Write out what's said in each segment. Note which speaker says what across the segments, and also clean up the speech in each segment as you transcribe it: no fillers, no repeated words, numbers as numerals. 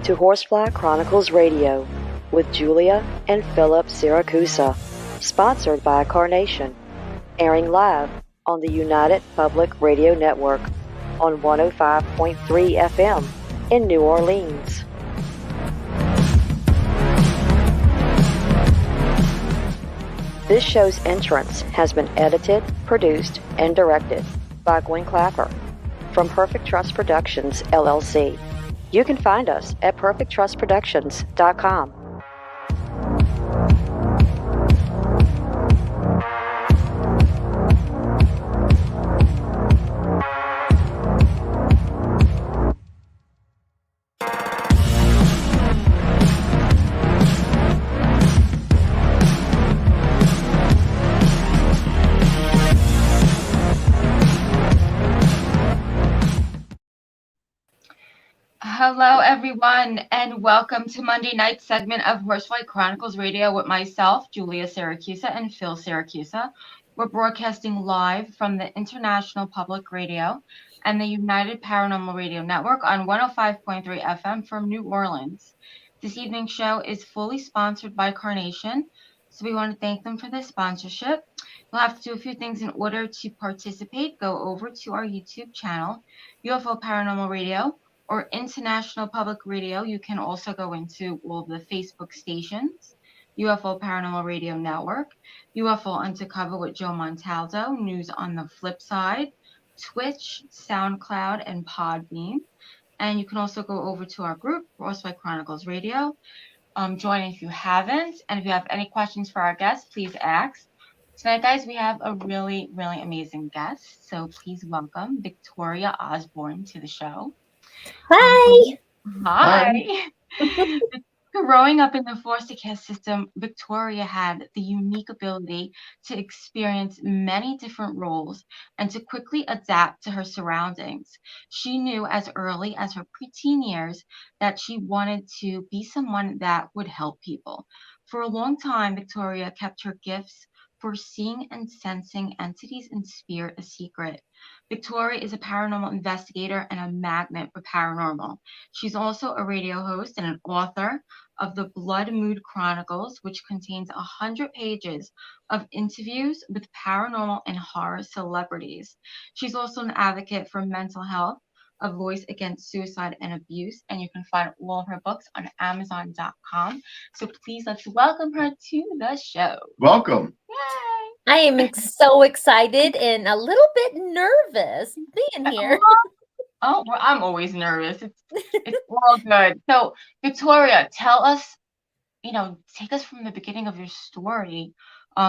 Speaker 1: to Horsefly Chronicles Radio with Julia and Philip Siracusa, sponsored by Carnation, airing live on the United Public Radio Network on 105.3 FM in New Orleans. This show's entrance has been edited, produced, and directed by Gwen Clapper from Perfect Trust Productions, LLC. You can find us at perfecttrustproductions.com.
Speaker 2: Hello, everyone, and welcome to Monday night's segment of Horsefly Chronicles Radio with myself, Julia Siracusa, and Phil Siracusa. We're broadcasting live from the International Public Radio and the United Paranormal Radio Network on 105.3 FM from New Orleans. This evening's show is fully sponsored by Carnation, so we want to thank them for their sponsorship. You'll have to do a few things in order to participate. Go over to our YouTube channel, UFO Paranormal Radio, or International Public Radio. You can also go into all the Facebook stations, UFO Paranormal Radio Network, UFO Undercover with Joe Montaldo, News on the Flip Side, Twitch, SoundCloud, and Podbean. And you can also go over to our group, Horsefly Chronicles Radio. Join if you haven't. And if you have any questions for our guests, please ask. Tonight, guys, we have a really, really amazing guest. So please welcome Victoria Osborn to the show.
Speaker 3: Hi.
Speaker 2: Hi. Growing up in the foster care system, Victoria had the unique ability to experience many different roles and to quickly adapt to her surroundings. She knew as early as her preteen years that she wanted to be someone that would help people. For a long time, Victoria kept her gifts for seeing and sensing entities in spirit a secret. Victoria is a paranormal investigator and a magnet for paranormal. She's also a radio host and an author of the Blood Mood Chronicles, which contains 100 pages of interviews with paranormal and horror celebrities. She's also an advocate for mental health, a voice against suicide and abuse, and you can find all of her books on Amazon.com. So please let's welcome her to the show.
Speaker 4: Welcome.
Speaker 2: Yay!
Speaker 3: I am so excited and a little bit nervous being here.
Speaker 2: Oh, well, I'm always nervous. It's all good. So, Victoria, tell us, take us from the beginning of your story.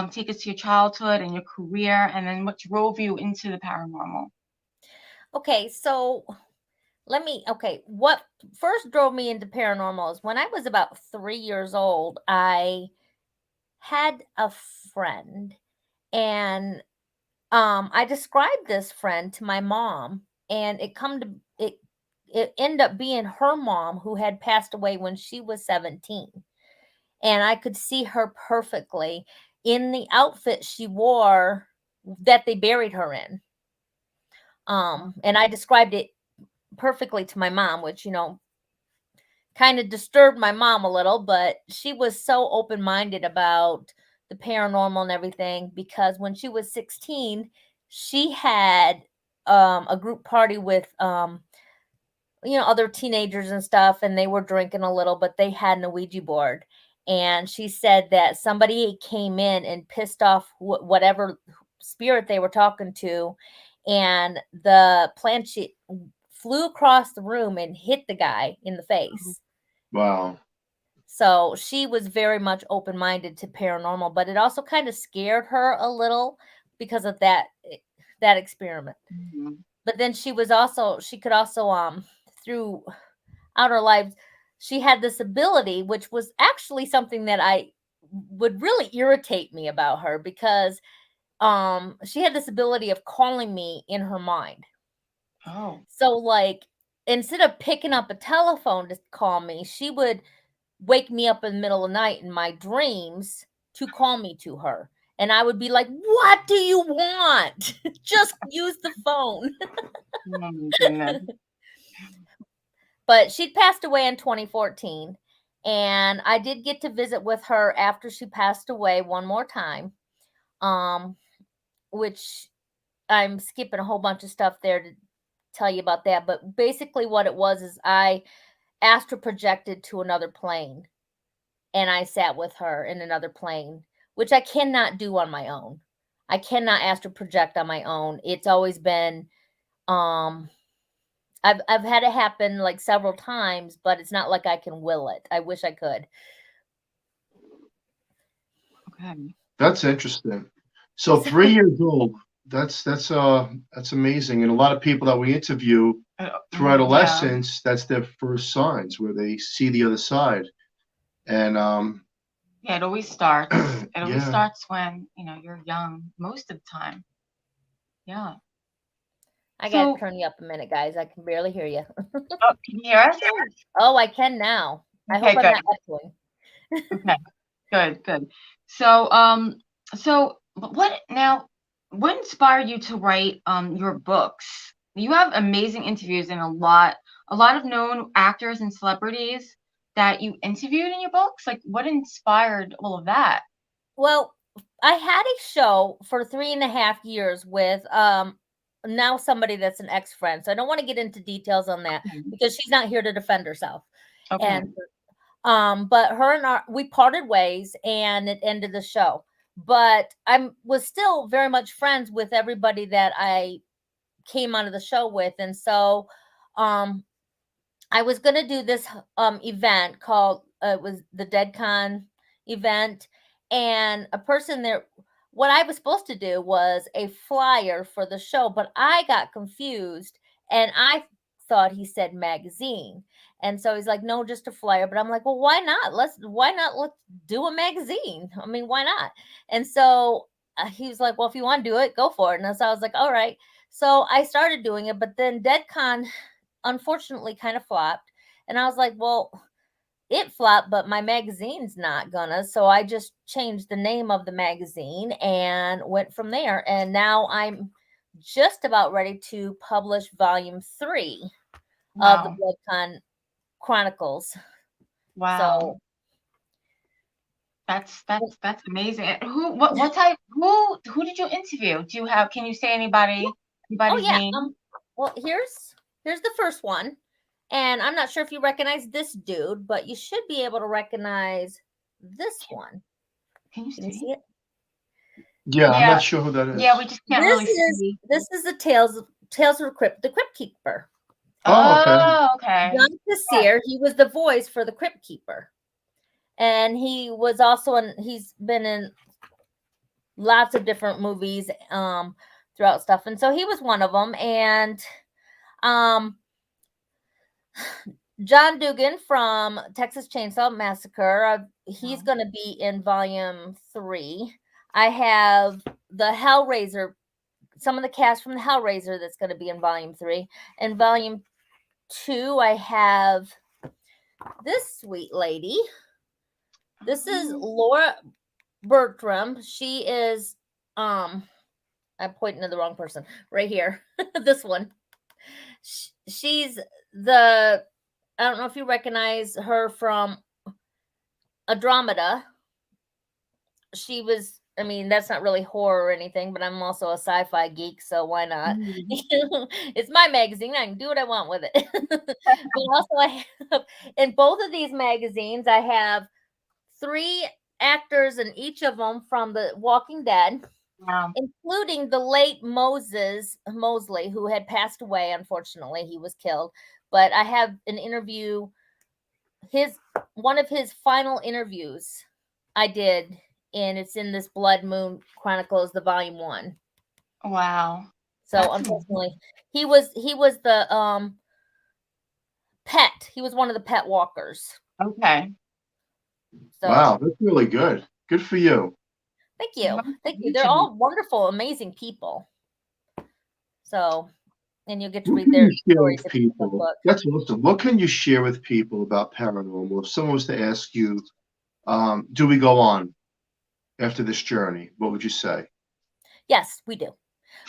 Speaker 2: Take us to your childhood and your career, and then what drove you into the paranormal.
Speaker 3: Okay, so what first drove me into paranormal is when I was about 3 years old, I had a friend, and I described this friend to my mom, and it ended up being her mom, who had passed away when she was 17. And I could see her perfectly in the outfit she wore that they buried her in. And I described it perfectly to my mom, which, kind of disturbed my mom a little, but she was so open-minded about the paranormal and everything, because when she was 16, she had a group party with other teenagers and stuff, and they were drinking a little, but they had an Ouija board, and she said that somebody came in and pissed off whatever spirit they were talking to, and the planchette flew across the room and hit the guy in the face.
Speaker 4: Wow.
Speaker 3: So she was very much open-minded to paranormal, but it also kind of scared her a little because of that experiment.
Speaker 2: Mm-hmm.
Speaker 3: But then she could also throughout her life, she had this ability, which was actually something that I would really irritate me about her, because she had this ability of calling me in her mind.
Speaker 2: Oh.
Speaker 3: So, like, instead of picking up a telephone to call me, she would wake me up in the middle of the night in my dreams to call me to her. And I would be like, what do you want? Just use the phone.
Speaker 2: Oh, my goodness.
Speaker 3: But she'd passed away in 2014, and I did get to visit with her after she passed away one more time, which I'm skipping a whole bunch of stuff there to tell you about that. But basically what it was is I astral projected to another plane, and I sat with her in another plane, which I cannot do on my own. I cannot astral project on my own. It's always been, I've had it happen like several times, but it's not like I can will it. I wish I could.
Speaker 2: Okay.
Speaker 4: That's interesting. So 3 years old. That's amazing. And a lot of people that we interview through adolescence, that's their first signs where they see the other side. And
Speaker 2: yeah, it always starts. It always
Speaker 4: Yeah.
Speaker 2: starts when you're young, most of the time. Yeah.
Speaker 3: I
Speaker 2: So-
Speaker 3: gotta turn you up a minute, guys. I can barely hear you.
Speaker 2: Oh, can you hear us?
Speaker 3: Oh, I can now. I
Speaker 2: Okay,
Speaker 3: hope I'm
Speaker 2: good.
Speaker 3: not echoing.
Speaker 2: Okay, good. So, what inspired you to write your books? You have amazing interviews and a lot of known actors and celebrities that you interviewed in your books. Like, what inspired all of that?
Speaker 3: Well, I had a show for 3.5 years with now somebody that's an ex-friend. So I don't want to get into details on that because she's not here to defend herself.
Speaker 2: Okay.
Speaker 3: And but her and we parted ways, and it ended the show. But I was still very much friends with everybody that I came onto the show with, and so I was going to do this event called it was the DeadCon event, and a person there. What I was supposed to do was a flyer for the show, but I got confused, and I thought he said magazine. And so he's like, no, just a flyer. But I'm like, well, why not? Let's do a magazine. I mean, why not? And so he was like, well, if you want to do it, go for it. And so I was like, all right. So I started doing it, but then DeadCon unfortunately kind of flopped. And I was like, well, it flopped, but my magazine's not gonna. So I just changed the name of the magazine and went from there. And now I'm just about ready to publish volume 3 of the BloodCon Chronicles.
Speaker 2: Wow.
Speaker 3: So
Speaker 2: that's amazing. Who did you interview? Can you say anybody's name?
Speaker 3: Well, here's the first one. And I'm not sure if you recognize this dude, but you should be able to recognize this one.
Speaker 2: Can you
Speaker 3: see
Speaker 2: see
Speaker 3: it?
Speaker 4: Yeah, I'm not sure who that is.
Speaker 2: Yeah, we just can't really see.
Speaker 3: This is the Tales of the Crypt Keeper.
Speaker 4: Oh,
Speaker 2: okay.
Speaker 3: John Cassier, he was the voice for the Crypt Keeper. And he was also he's been in lots of different movies throughout stuff. And so he was one of them. And John Dugan from Texas Chainsaw Massacre, he's going to be in volume 3. I have the Hellraiser, some of the cast from the Hellraiser that's going to be in volume 3. And volume 2, I have this sweet lady. This is Laura Bertram. She is, I'm pointing to the wrong person right here. This one. She's I don't know if you recognize her from Andromeda. She was, I mean, that's not really horror or anything, but I'm also a sci-fi geek, so why not? It's my magazine. I can do what I want with it. But also I have, in both of these magazines, I have 3 actors in each of them from The Walking Dead.
Speaker 2: Wow.
Speaker 3: Including the late Mosley, who had passed away. Unfortunately, he was killed. But I have an interview, one of his final interviews I did, and it's in this Blood Moon Chronicles, the volume 1.
Speaker 2: Wow.
Speaker 3: So unfortunately, he was the pet. He was one of the pet walkers.
Speaker 2: Okay.
Speaker 3: So,
Speaker 4: wow, that's really good. Good for you.
Speaker 3: Thank you. Thank you. They're all wonderful, amazing people. So, and you'll get to read their stories.
Speaker 4: People. That's awesome. What can you share with people about paranormal? If someone was to ask you, do we go on after this journey? What would you say?
Speaker 3: Yes, we do.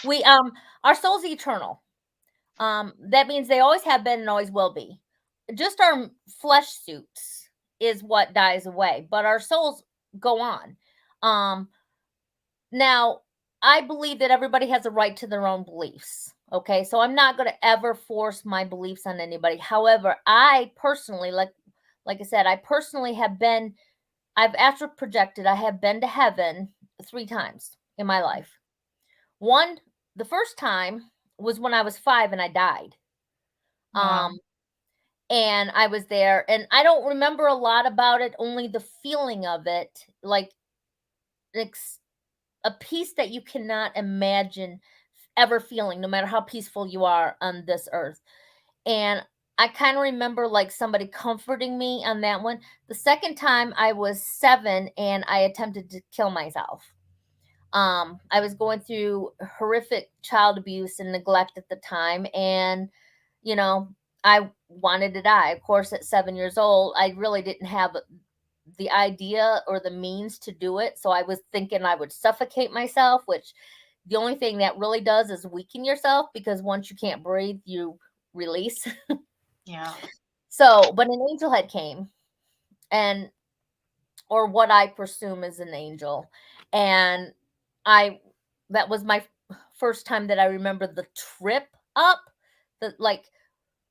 Speaker 3: We our soul's eternal. That means they always have been and always will be. just our flesh suits is what dies away, but our souls go on. Now, I believe that everybody has a right to their own beliefs. Okay, so I'm not going to ever force my beliefs on anybody. However, I personally, like I said, I personally have been, I've astral projected, I have been to heaven 3 times in my life. One, the first time was when I was 5 and I died.
Speaker 2: Wow.
Speaker 3: And I was there, and I don't remember a lot about it, only the feeling of it, like a peace that you cannot imagine ever feeling, no matter how peaceful you are on this earth. And I kind of remember like somebody comforting me on that one. The second time I was 7 and I attempted to kill myself. I was going through horrific child abuse and neglect at the time, and you know, I wanted to die. Of course, at 7 years old, I really didn't have the idea or the means to do it. So I was thinking I would suffocate myself, which the only thing that really does is weaken yourself, because once you can't breathe, you release.
Speaker 2: Yeah.
Speaker 3: So, but an angel had came, and or what I presume is an angel, and that was my first time that I remember the trip up. The like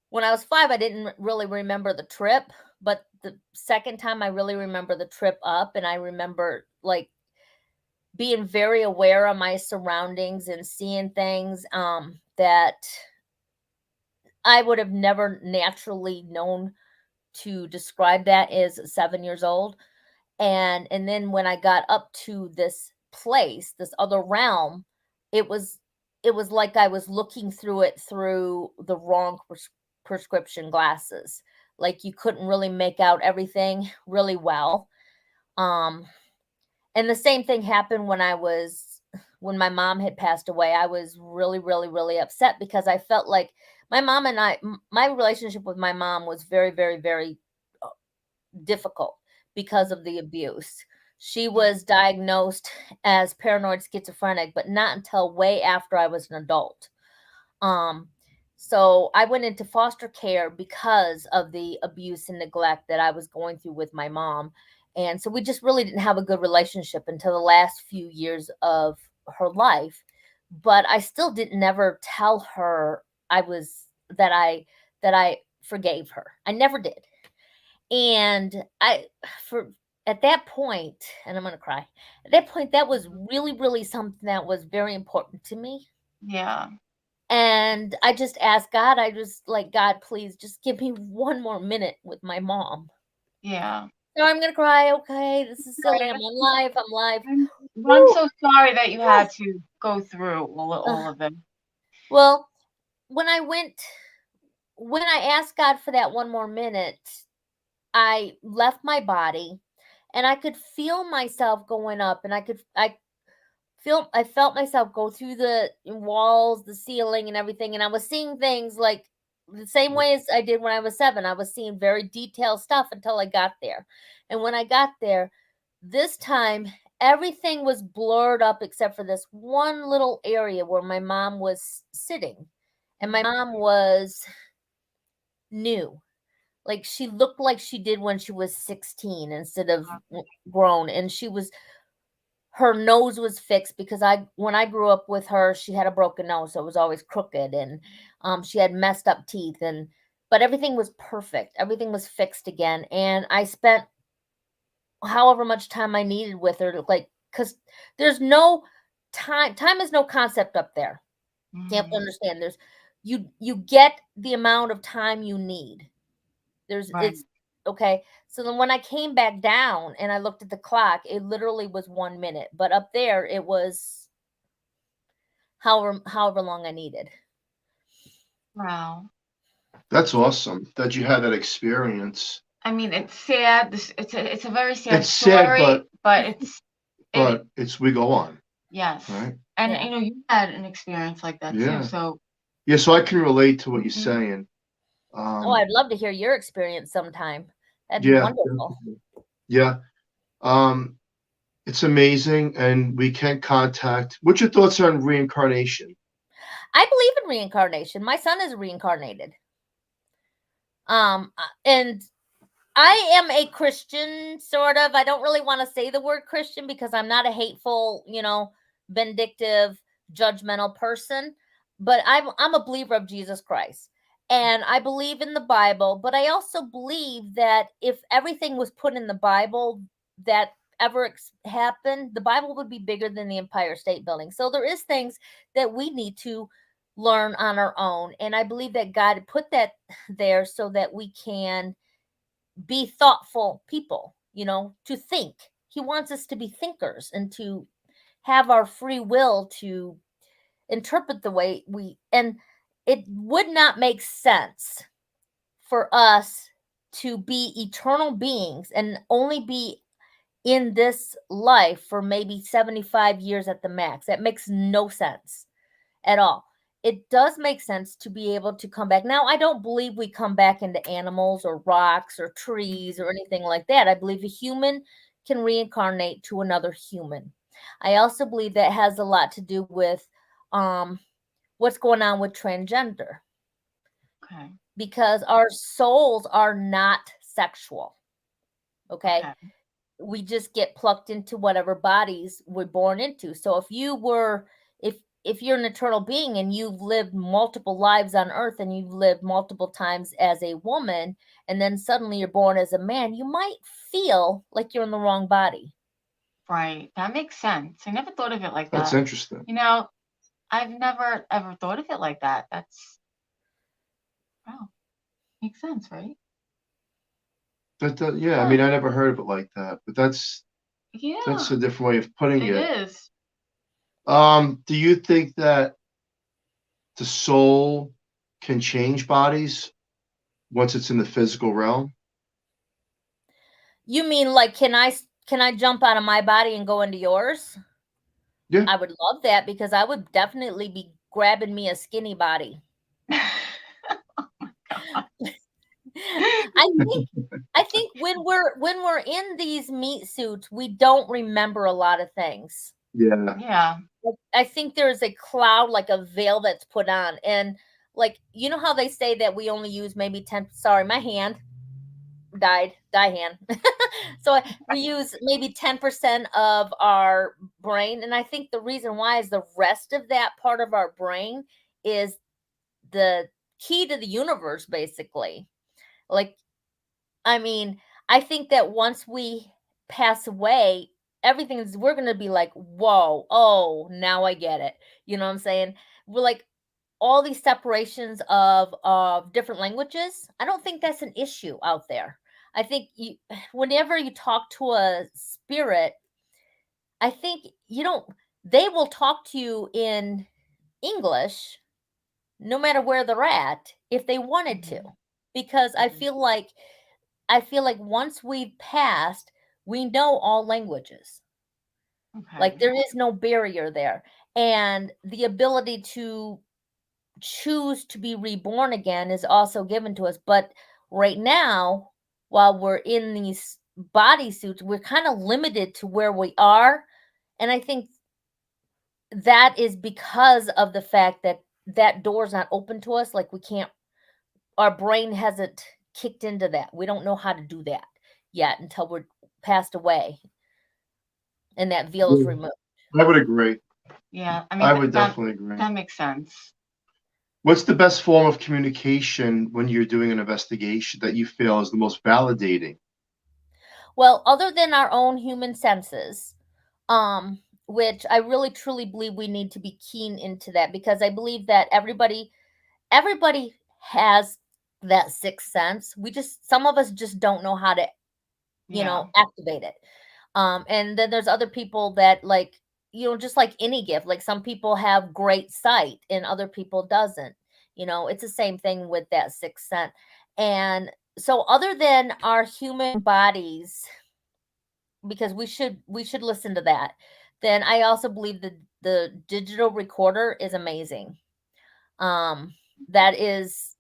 Speaker 3: when I was 5, I didn't really remember the trip, but the second time I really remember the trip up, and I remember like being very aware of my surroundings and seeing things that I would have never naturally known to describe that as 7 years old. And then when I got up to this place, this other realm, it was like I was looking through it through the wrong prescription glasses. Like you couldn't really make out everything really well. And the same thing happened when my mom had passed away. I was really, really, really upset because I felt like my relationship with my mom was very, very, very difficult because of the abuse. She was diagnosed as paranoid schizophrenic, but not until way after I was an adult. So I went into foster care because of the abuse and neglect that I was going through with my mom. And so we just really didn't have a good relationship until the last few years of her life. But I still didn't never tell her that I forgave her. I never did. And at that point, and I'm going to cry. At that point, that was really, really something that was very important to me.
Speaker 2: Yeah.
Speaker 3: And I just asked God, I just like, God, please just give me one more minute with my mom.
Speaker 2: Yeah.
Speaker 3: So I'm going to cry. Okay, this is silly. I'm alive. I'm live.
Speaker 2: I'm so sorry that you had to go through all of it.
Speaker 3: Well, when I asked God for that one more minute, I left my body and I could feel myself going up, and I felt myself go through the walls, the ceiling and everything. And I was seeing things like the same way as I did when I was 7. I was seeing very detailed stuff until I got there. And when I got there, this time, everything was blurred up except for this one little area where my mom was sitting. And my mom was new. Like she looked like she did when she was 16 instead of grown. And her nose was fixed because when I grew up with her, she had a broken nose, so it was always crooked, and she had messed up teeth, but everything was perfect. Everything was fixed again, and I spent however much time I needed with her, like, because there's no time. Time is no concept up there. You have to understand. You get the amount of time you need. It's okay. So then when I came back down and I looked at the clock, it literally was 1 minute, but up there it was however long I needed.
Speaker 2: Wow.
Speaker 4: That's awesome that you had that experience.
Speaker 2: I mean, it's sad. It's a very sad
Speaker 4: It's
Speaker 2: story,
Speaker 4: sad,
Speaker 2: but
Speaker 4: we go on.
Speaker 2: Yes.
Speaker 4: Right.
Speaker 2: And
Speaker 3: Yeah.
Speaker 2: you had an experience like that
Speaker 4: Yeah.
Speaker 2: too. So
Speaker 4: So I can relate to what you're saying.
Speaker 3: I'd love to hear your experience sometime. That'd be
Speaker 4: Yeah,
Speaker 3: wonderful.
Speaker 4: definitely. Yeah. It's amazing, and we can contact. What's your thoughts on reincarnation?
Speaker 3: I believe in reincarnation. My son is reincarnated. And I am a Christian, sort of. I don't really want to say the word Christian because I'm not a hateful, vindictive, judgmental person. But I'm a believer of Jesus Christ. And I believe in the Bible, but I also believe that if everything was put in the Bible that ever happened, the Bible would be bigger than the Empire State Building. So there is things that we need to learn on our own. And I believe that God put that there so that we can be thoughtful people, to think. He wants us to be thinkers and to have our free will to interpret the way and it would not make sense for us to be eternal beings and only be in this life for maybe 75 years at the max. That makes no sense at all. It does make sense to be able to come back. Now, I don't believe we come back into animals or rocks or trees or anything like that. I believe a human can reincarnate to another human. I also believe that has a lot to do with what's going on with transgender.
Speaker 2: Okay.
Speaker 3: Because our souls are not sexual. Okay. We just get plucked into whatever bodies we're born into. So if you're an eternal being and you've lived multiple lives on earth and you've lived multiple times as a woman, and then suddenly you're born as a man, you might feel like you're in the wrong body.
Speaker 2: Right. That makes sense. I never thought of it like that.
Speaker 4: That's interesting.
Speaker 2: I've never ever thought of it like that. Wow. Makes sense, right?
Speaker 4: Yeah, I mean, I never heard of it like that, but that's a different way of putting it.
Speaker 2: It is.
Speaker 4: Do you think that the soul can change bodies once it's in the physical realm?
Speaker 3: You mean like can I jump out of my body and go into yours?
Speaker 4: Yeah.
Speaker 3: I would love that because I would definitely be grabbing me a skinny body. I think when we're in these meat suits, we don't remember a lot of things.
Speaker 2: Yeah.
Speaker 3: I think there's a cloud, like a veil that's put on, and like how they say that we only use maybe 10. Sorry, my hand die hand. So we use maybe 10% of our brain, and I think the reason why is the rest of that part of our brain is the key to the universe, basically. Like, I mean, I think that once we pass away, we're going to be like, whoa, oh, now I get it. You know what I'm saying? We're like all these separations of different languages. I don't think that's an issue out there. I think whenever you talk to a spirit, I think they will talk to you in English no matter where they're at if they wanted to, because I feel like once we've passed, we know all languages.
Speaker 2: Okay.
Speaker 3: Like there is no barrier there. And the ability to choose to be reborn again is also given to us. But right now, while we're in these bodysuits, we're kind of limited to where we are. And I think that is because of the fact that that door's not open to us. Like our brain hasn't kicked into that. We don't know how to do that yet until we're passed away and that veil is removed.
Speaker 4: I would agree.
Speaker 2: Yeah, I mean,
Speaker 4: I would definitely agree.
Speaker 2: That makes sense.
Speaker 4: What's the best form of communication when you're doing an investigation that you feel is the most validating?
Speaker 3: Well, other than our own human senses, which I really truly believe we need to be keen into that, because I believe that everybody has that sixth sense. Some of us just don't know how to, activate it. And then there's other people that just like any gift, like some people have great sight and other people doesn't. It's the same thing with that sixth sense. And so other than our human bodies, because we should listen to that, then I also believe that the digital recorder is amazing. That is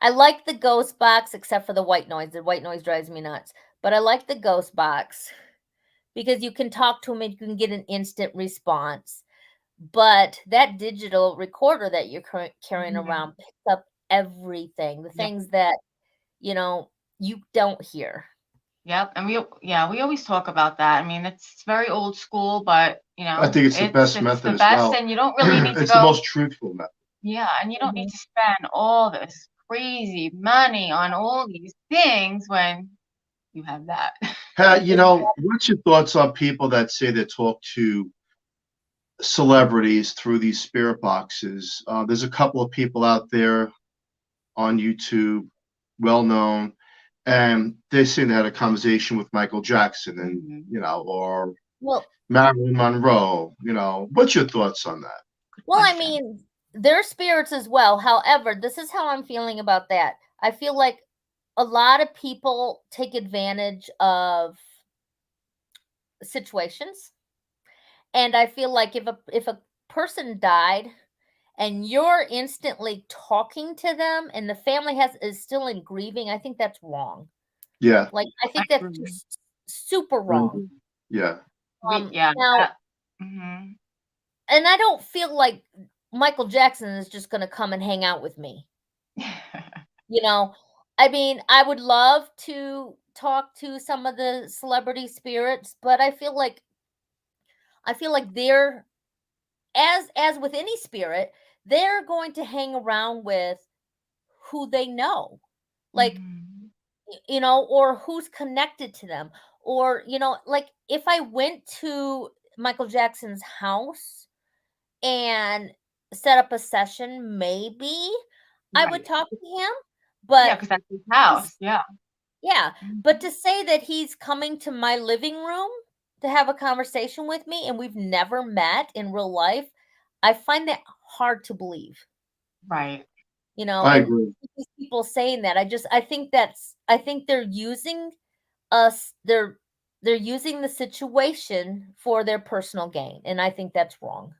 Speaker 3: I like the ghost box except for the white noise. The white noise drives me nuts. But I like the ghost box because you can talk to them and you can get an instant response. But that digital recorder that you're carrying around picks up everything, the things that, you know, you don't hear.
Speaker 2: Yep. And we always talk about that. I mean, it's very old school, but
Speaker 4: I think it's the best method as well.
Speaker 2: And you don't really need to
Speaker 4: It's the most truthful method.
Speaker 2: Yeah, and you don't need to spend all this crazy money on all these things when you have that.
Speaker 4: You know, what's your thoughts on people that say they talk to celebrities through these spirit boxes? There's a couple of people out there on YouTube, well known, and they say they had a conversation with Michael Jackson and you know, or Marilyn Monroe. You know, what's your thoughts on that?
Speaker 3: Well, I mean, they're spirits as well. However, this is how I'm feeling about that. I feel like a lot of people take advantage of situations. And I feel like if a person died and you're instantly talking to them and the family is still in grieving, I think that's wrong.
Speaker 4: Yeah.
Speaker 3: Like, I think that's just super wrong.
Speaker 4: Yeah.
Speaker 3: Now, and I don't feel like Michael Jackson is just going to come and hang out with me. You know, I mean, I would love to talk to some of the celebrity spirits, but I feel like they're, as with any spirit, they're going to hang around with who they know, like, you know, or who's connected to them, or, you know, like if I went to Michael Jackson's house and set up a session, maybe I would talk to him, but
Speaker 2: because that's his house.
Speaker 3: Yeah, but to say that he's coming to my living room to have a conversation with me and we've never met in real life, I find that hard to believe.
Speaker 2: Right.
Speaker 3: You know,
Speaker 4: I
Speaker 3: and
Speaker 4: agree.
Speaker 3: these people saying that, I think they're using us, they're using the situation for their personal gain, and I think that's wrong.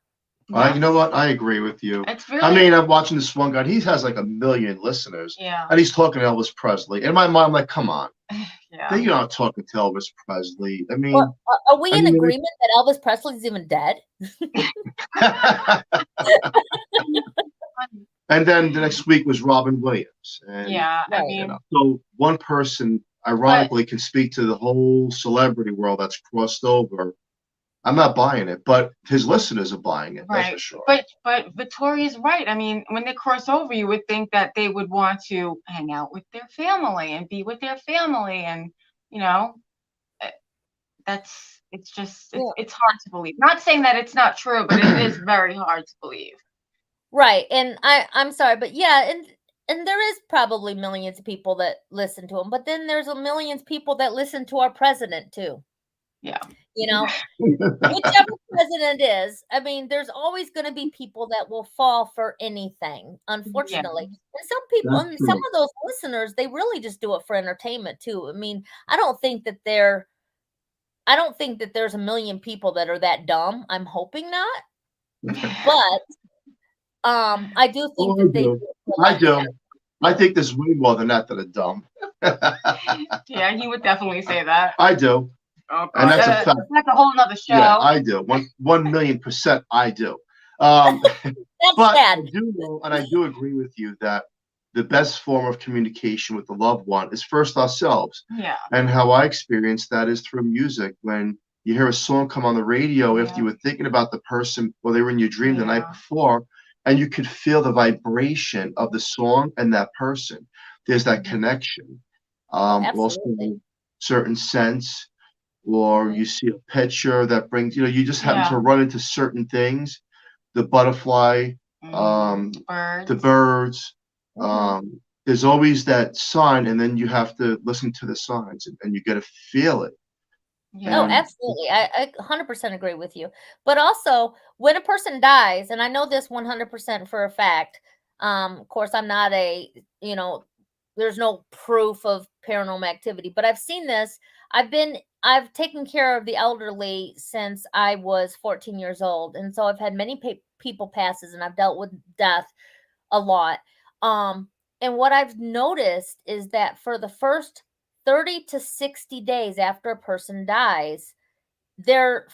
Speaker 4: You know what? I agree with you.
Speaker 2: Really,
Speaker 4: I mean, I'm watching this one guy. He has like 1 million listeners.
Speaker 2: Yeah.
Speaker 4: And he's talking to Elvis Presley. And my mom, like, come on.
Speaker 2: Yeah.
Speaker 4: You're not talking to Elvis Presley. I mean,
Speaker 3: well, are we in agreement that Elvis Presley's even dead?
Speaker 4: And then the next week was Robin Williams. And,
Speaker 2: I mean,
Speaker 4: you know, so one person, ironically, can speak to the whole celebrity world that's crossed over. I'm not buying it, but his listeners are buying it. That's for sure.
Speaker 2: But Victoria's right. I mean, when they cross over, you would think that they would want to hang out with their family and be with their family, and you know, it's hard to believe. Not saying that it's not true, but it is very hard to believe.
Speaker 3: Right, and I'm sorry, but yeah, and there is probably millions of people that listen to him, but then there's millions of people that listen to our president too.
Speaker 2: Yeah.
Speaker 3: You know, whichever president is, I mean, there's always going to be people that will fall for anything, unfortunately. And some people, and some of those listeners, they really just do it for entertainment too. I mean, I don't think that there's 1 million people that are that dumb. I'm hoping not. But I do think that they do.
Speaker 4: I do. I think there's way more than that are dumb.
Speaker 2: Yeah, he would definitely say that.
Speaker 4: I do.
Speaker 2: Oh,
Speaker 4: and that's a fact.
Speaker 2: That's a whole nother show.
Speaker 4: Yeah, I do. 1,000,000% I do. But I do know, and I do agree with you that the best form of communication with the loved one is first ourselves.
Speaker 2: Yeah.
Speaker 4: And how I experience that is through music. When you hear a song come on the radio after you were thinking about the person or they were in your dream the night before, and you could feel the vibration of the song and that person. There's that connection. Also, certain scents, or you see a picture that brings, you know, you just happen to run into certain things, the butterfly, the birds. There's always that sign, and then you have to listen to the signs, and you got to feel it.
Speaker 3: Yeah. Oh, absolutely. I 100% agree with you. But also, when a person dies, and I know this 100% for a fact, of course, I'm not you know, there's no proof of paranormal activity, but I've seen this. I've taken care of the elderly since I was 14 years old. And so I've had many people passes, and I've dealt with death a lot. And what I've noticed is that for the first 30 to 60 days after a person dies, their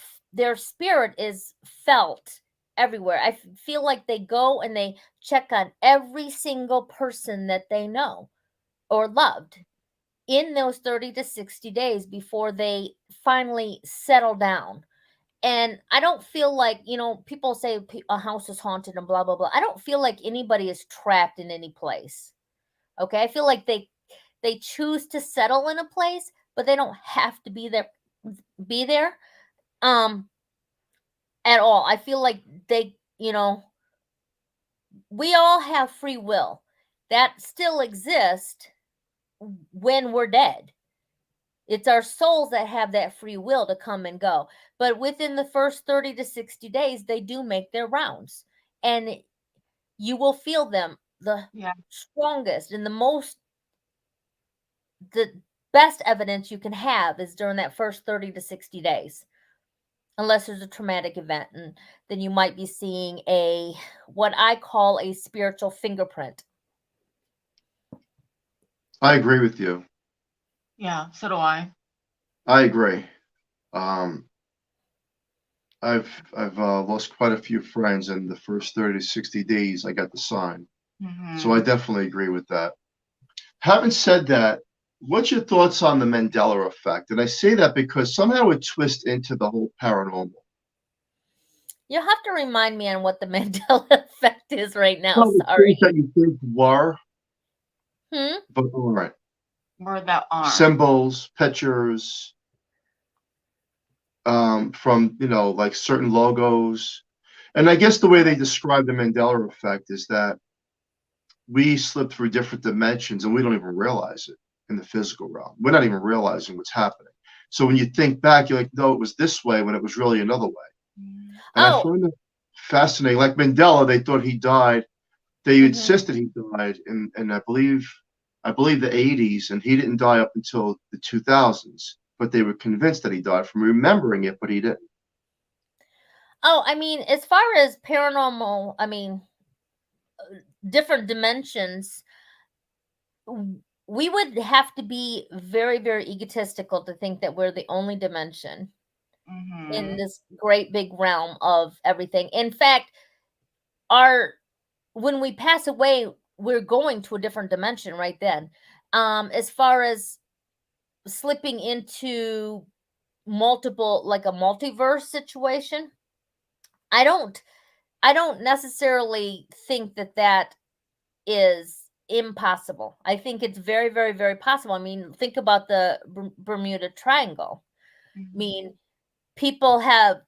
Speaker 3: spirit is felt everywhere. I feel like they go and they check on every single person that they know or loved in those 30 to 60 days before they finally settle down. And I don't feel like, people say a house is haunted and blah, blah, blah. I don't feel like anybody is trapped in any place. Okay. I feel like they choose to settle in a place, but they don't have to be there at all. I feel like they, we all have free will that still exists when we're dead. It's our souls that have that free will to come and go. But within the first 30 to 60 days, they do make their rounds. And you will feel them the strongest and the best evidence you can have is during that first 30 to 60 days. Unless there's a traumatic event, and then you might be seeing what I call a spiritual fingerprint.
Speaker 4: I agree with you.
Speaker 2: Yeah, so do I.
Speaker 4: I agree. I've lost quite a few friends in the first 30 to 60 days I got the sign. So I definitely agree with that. Having said that, what's your thoughts on the Mandela effect? And I say that because somehow it twists into the whole paranormal.
Speaker 3: You'll have to remind me on what the Mandela effect is right now.
Speaker 4: Well,
Speaker 3: Sorry.
Speaker 4: That you think were,
Speaker 3: but
Speaker 4: all right.
Speaker 2: Were that are
Speaker 4: symbols, pictures, from like certain logos, and I guess the way they describe the Mandela effect is that we slip through different dimensions and we don't even realize it in the physical realm. We're not even realizing what's happening. So when you think back, you're like, no, it was this way when it was really another way. And I find it fascinating. Like Mandela, they thought he died. They insisted he died in I believe the 80s, and he didn't die up until the 2000s. But they were convinced that he died from remembering it, but he didn't.
Speaker 3: Oh, I mean, as far as paranormal, I mean, different dimensions, we would have to be very, very egotistical to think that we're the only dimension in this great big realm of everything. In fact, when we pass away, we're going to a different dimension right then. As far as slipping into multiple, like a multiverse situation, I don't necessarily think that is impossible. I think it's very, very, very possible. I mean, think about the Bermuda Triangle. I mean, people have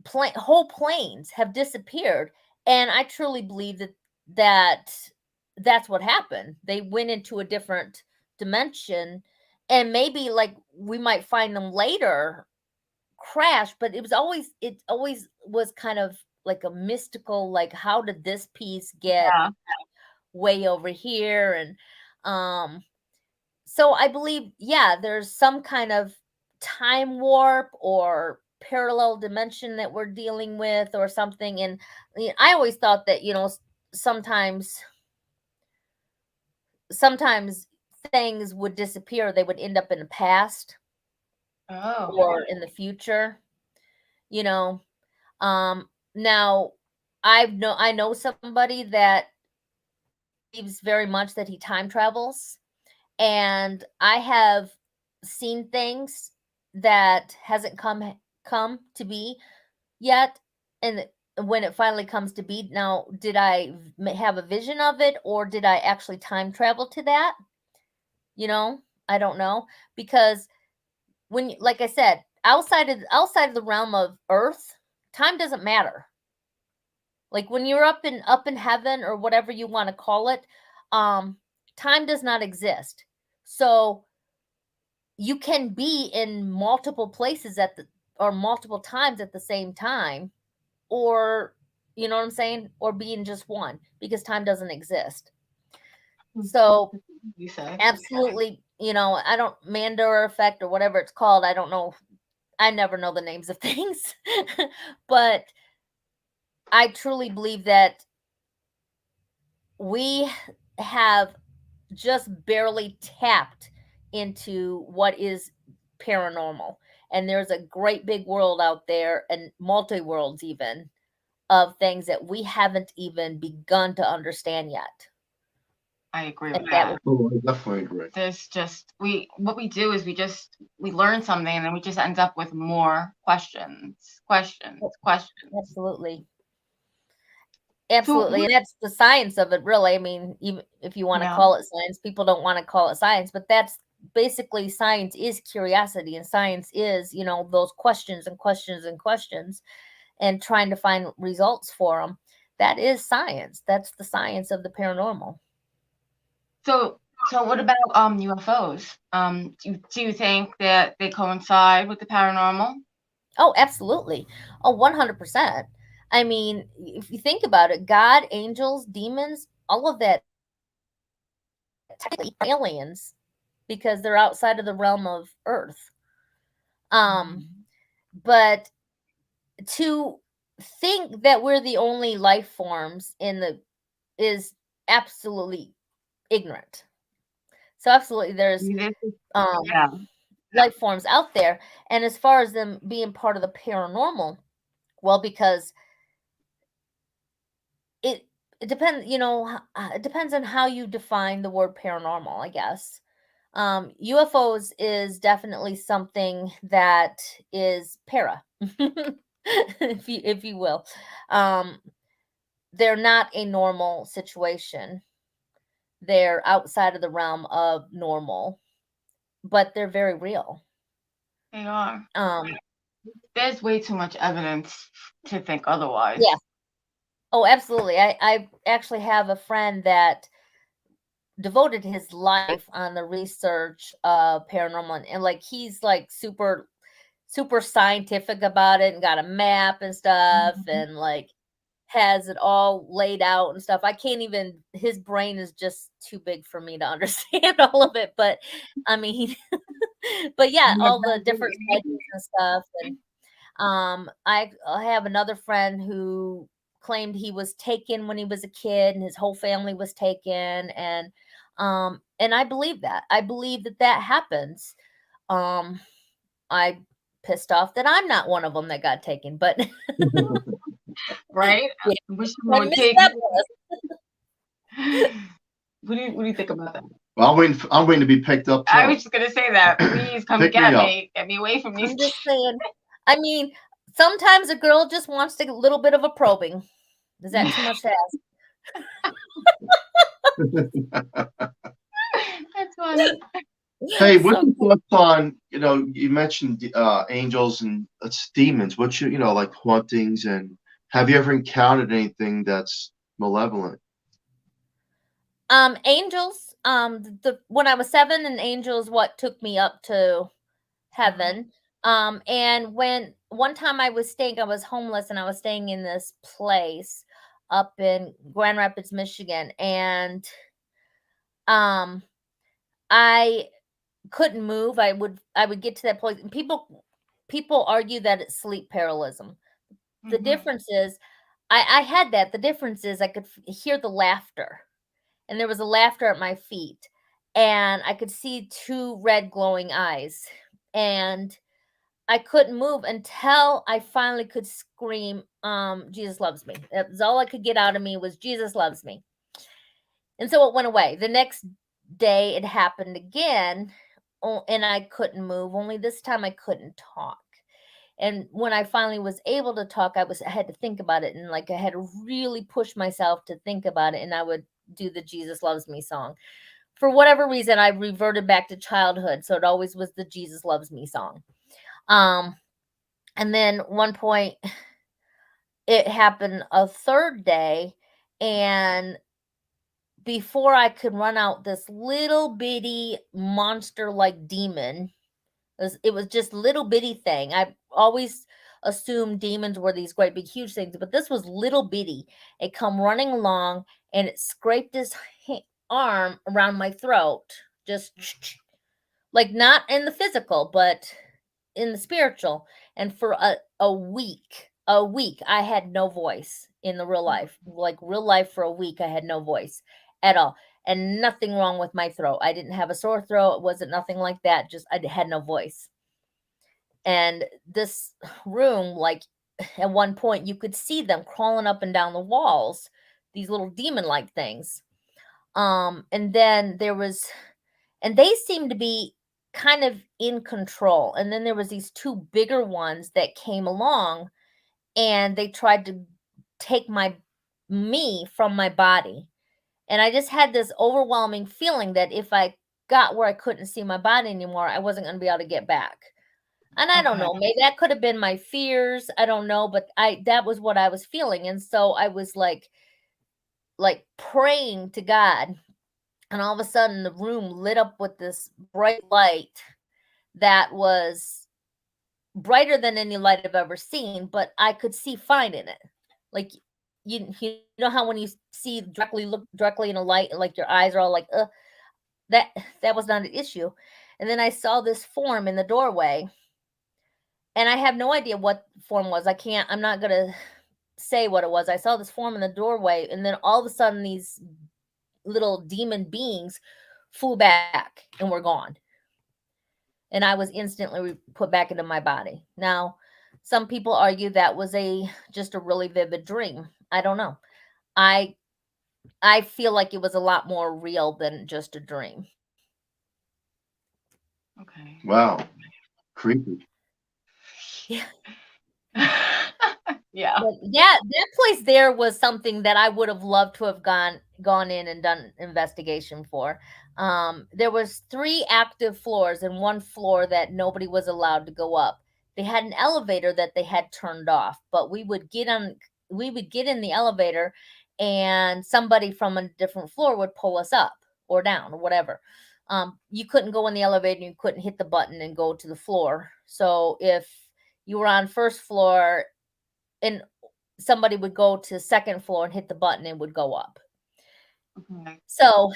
Speaker 3: whole planes have disappeared, and I truly believe that's what happened. They went into a different dimension, and maybe like we might find them later crash, but it always was kind of like a mystical, like, how did this piece get way over here? And so I believe, there's some kind of time warp or parallel dimension that we're dealing with or something. And I always thought that, sometimes things would disappear. They would end up in the past or in the future, now I know somebody that believes very much that he time travels, and I have seen things that hasn't come to be yet. And when it finally comes to be, now, did I have a vision of it, or did I actually time travel to that? I don't know, because when, like I said, outside of the realm of Earth, time doesn't matter. Like when you're up in heaven, or whatever you want to call it, time does not exist. So you can be in multiple places or multiple times at the same time, or, you know what I'm saying, or be in just one, because time doesn't exist. So absolutely, I don't, Mandela effect or whatever it's called, I don't know. I never know the names of things, but I truly believe that we have just barely tapped into what is paranormal. And there's a great big world out there, and multi-worlds even, of things that we haven't even begun to understand yet.
Speaker 2: I agree
Speaker 3: And
Speaker 2: with
Speaker 3: that
Speaker 2: that.
Speaker 4: Oh, I definitely agree.
Speaker 2: There's just what we do is we learn something and then we just end up with more questions.
Speaker 3: Absolutely. Absolutely. And that's the science of it, really. I mean, even if you want to call it science, people don't want to call it science, but that's basically science is curiosity, and science is, you know, those questions and questions and questions and trying to find results for them. That is science. That's the science of the paranormal.
Speaker 2: So what about UFOs? Do you think that they coincide with the paranormal?
Speaker 3: Oh, absolutely. Oh, 100%. I mean, if you think about it, God, angels, demons, all of that technically aliens because they're outside of the realm of Earth. But to think that we're the only life forms is absolutely ignorant. So absolutely there's life forms out there. And as far as them being part of the paranormal, well, because it depends, you know, it depends on how you define the word paranormal, I guess. UFOs is definitely something that is para, if you will. They're not a normal situation. They're outside of the realm of normal, but they're very real.
Speaker 2: They are. There's way too much evidence to think otherwise.
Speaker 3: Yeah. Oh, absolutely. I actually have a friend that devoted his life on the research of paranormal, and like he's like super scientific about it and got a map and stuff and like has it all laid out and stuff. I can't even, his brain is just too big for me to understand all of it, but I mean but yeah, all the different cycles and stuff. And I have another friend who claimed he was taken when he was a kid and his whole family was taken. And I believe that. I believe that happens. I pissed off that I'm not one of them that got taken, but
Speaker 2: right?
Speaker 3: Yeah.
Speaker 2: Wish
Speaker 3: I
Speaker 2: would
Speaker 3: missed
Speaker 2: take.
Speaker 3: that
Speaker 2: What do you think about that?
Speaker 4: Well, I'm waiting to be picked up.
Speaker 2: I was just gonna say that. Please come get me. Get me away from these.
Speaker 3: I'm just saying. I mean, sometimes a girl just wants a little bit of a probing. Is that too much to ask?
Speaker 2: That's funny.
Speaker 4: Hey, what's your thoughts on, you mentioned angels and demons. What's your, like hauntings, and have you ever encountered anything that's malevolent?
Speaker 3: Angels, when I was 7, and angels what took me up to heaven. And when one time I was homeless and I was staying in this place up in Grand Rapids, Michigan, and I couldn't move. I would get to that place, and people argue that it's sleep paralysis. The difference is I had that. The difference is I could hear the laughter, and there was a laughter at my feet, and I could see 2 red glowing eyes, and I couldn't move until I finally could scream, Jesus loves me. That was all I could get out of me, was Jesus loves me. And so it went away. The next day it happened again, and I couldn't move. Only this time I couldn't talk. And when I finally was able to talk, I had to think about it, and like I had to really push myself to think about it, and I would do the Jesus loves me song. For whatever reason, I reverted back to childhood, so it always was the Jesus loves me song. And then one point it happened a third day, and before I could run out, this little bitty monster like demon, it was just little bitty thing. I always assumed demons were these great big huge things, but this was little bitty. It come running along and it scraped his arm around my throat, just like not in the physical, but in the spiritual. And for a week I had no voice in the real life. Like real life, for a week I had no voice at all, and nothing wrong with my throat. I didn't have a sore throat. It wasn't nothing like that. Just I had no voice. And this room, like at one point you could see them crawling up and down the walls, these little demon-like things. And then and they seemed to be kind of in control. And then there was these two bigger ones that came along, and they tried to take me from my body. And I just had this overwhelming feeling that if I got where I couldn't see my body anymore, I wasn't going to be able to get back. And I don't know, maybe that could have been my fears. I don't know, but that was what I was feeling. And so I was like praying to God. And all of a sudden the room lit up with this bright light that was brighter than any light I've ever seen, but I could see fine in it. Like, you know how when you look directly in a light, like your eyes are all like, that was not an issue. And then I saw this form in the doorway, and I have no idea what form was. I'm not going to say what it was. I saw this form in the doorway, and then all of a sudden these little demon beings flew back and were gone. And I was instantly put back into my body. Now, some people argue that was just a really vivid dream. I don't know. I feel like it was a lot more real than just a dream.
Speaker 2: Okay.
Speaker 4: Wow. Creepy.
Speaker 3: Yeah.
Speaker 2: Yeah.
Speaker 3: But that place there was something that I would have loved to have gone in and done investigation for. There was 3 active floors and 1 floor that nobody was allowed to go up. They had an elevator that they had turned off, but we would get in the elevator, and somebody from a different floor would pull us up or down or whatever. You couldn't go in the elevator, and you couldn't hit the button and go to the floor. So if you were on first floor and somebody would go to second floor and hit the button and would go up.
Speaker 2: Okay.
Speaker 3: So,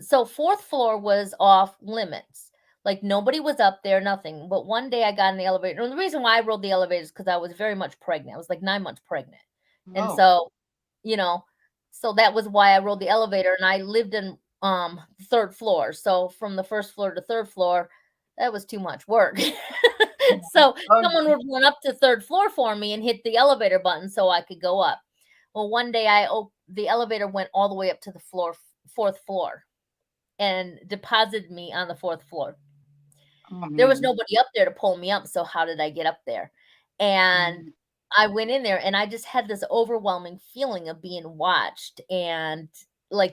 Speaker 3: so fourth floor was off limits. Like, nobody was up there, nothing. But one day I got in the elevator. And the reason why I rode the elevator is because I was very much pregnant. I was like 9 months pregnant. And so, so that was why I rode the elevator. And I lived in 3rd floor. So from the 1st floor to 3rd floor, that was too much work. So someone would run up to 3rd floor for me and hit the elevator button so I could go up. Well, one day the elevator went all the way up to the 4th floor and deposited me on the 4th floor. There was nobody up there to pull me up. So how did I get up there? And I went in there, and I just had this overwhelming feeling of being watched. And there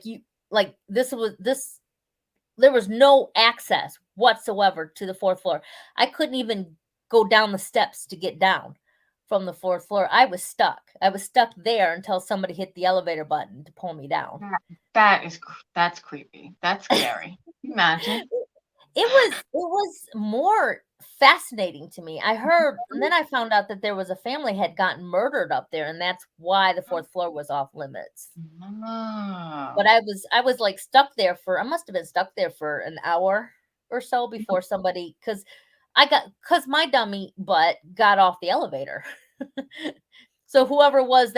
Speaker 3: was no access whatsoever to the 4th floor. I couldn't even go down the steps to get down from the 4th floor. I was stuck. I was stuck there until somebody hit the elevator button to pull me down.
Speaker 2: That's creepy. That's scary. Imagine.
Speaker 3: It was more fascinating to me. I heard, and then I found out that there was a family had gotten murdered up there, and that's why the 4th floor was off limits.
Speaker 2: Oh.
Speaker 3: But I was like stuck there I must have been stuck there for an hour or so before somebody, because my dummy butt got off the elevator. So whoever was